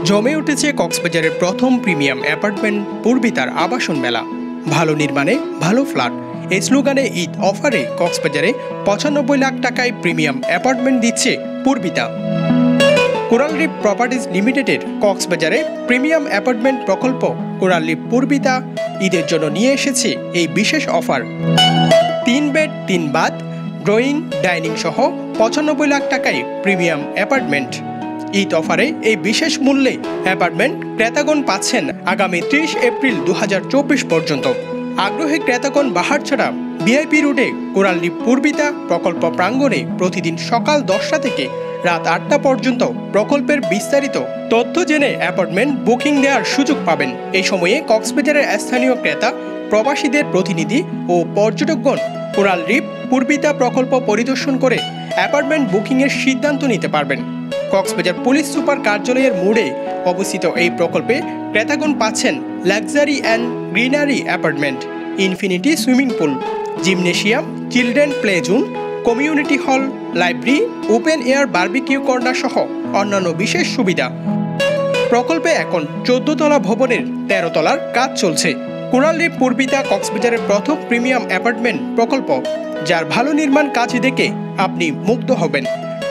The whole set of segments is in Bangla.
জমে উঠেছে কক্সবাজারের প্রথম প্রিমিয়াম অ্যাপার্টমেন্ট পূর্বিতার আবাসন মেলা। ভালো নির্মাণে ভালো ফ্ল্যাট, এই স্লোগানে ঈদ অফারে কক্সবাজারে ৯৫ লাখ টাকায় প্রিমিয়াম অ্যাপার্টমেন্ট দিচ্ছে পূর্বিতা। কোরাল রিফ প্রপার্টিজ লিমিটেডের কক্সবাজারে প্রিমিয়াম অ্যাপার্টমেন্ট প্রকল্প কোরাল রিফ পূর্বিতা ঈদের জন্য নিয়ে এসেছে এই বিশেষ offer. ৩ bed ৩ bath, drawing, dining সহ ৯৫ লাখ টাকায় প্রিমিয়াম অ্যাপার্টমেন্ট। ঈদ অফারে এই বিশেষ মূল্যে অ্যাপার্টমেন্ট ক্রেতাগণ পাচ্ছেন আগামী ৩০ এপ্রিল ২০২৪ পর্যন্ত। আগ্রহী ক্রেতাগণ বাহারছড়া ভিআইপি রোডে কোরাল রিফ পূর্বিতা প্রকল্প প্রাঙ্গণে প্রতিদিন সকাল ১০টা থেকে রাত ৮টা পর্যন্ত প্রকল্পের বিস্তারিত তথ্য জেনে অ্যাপার্টমেন্ট বুকিং দেওয়ার সুযোগ পাবেন। এই সময়ে কক্সবাজারের স্থানীয় ক্রেতা, প্রবাসীদের প্রতিনিধি ও পর্যটকগণ কোরাল রিফ পূর্বিতা প্রকল্প পরিদর্শন করে অ্যাপার্টমেন্ট বুকিংয়ের সিদ্ধান্ত নিতে পারবেন। কক্সবাজার পুলিশ সুপার কার্যালয়ের মোড়ে অবস্থিত এই প্রকল্পে ক্রেতাগণ পাচ্ছেন luxury and greenery apartment, infinity swimming pool, gymnasium, children play zone, community hall, library, open air barbecue corner সহ অন্যান্য বিশেষ সুবিধা। প্রকল্পে এখন ১৪ তলা ভবনের ১৩ তলার কাজ চলছে। কোরাল রিফ পূর্বিতা কক্সবাজারের প্রথম প্রিমিয়াম অ্যাপার্টমেন্ট প্রকল্প, যার ভালো নির্মাণ কাজ দেখে আপনি মুগ্ধ হবেন।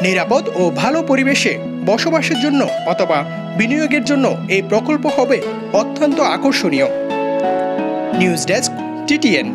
নিরাপদ ও ভালো পরিবেশে বসবাসের জন্য অথবা বিনিয়োগের জন্য এই প্রকল্প হবে অত্যন্ত আকর্ষণীয়। News desk, TTN।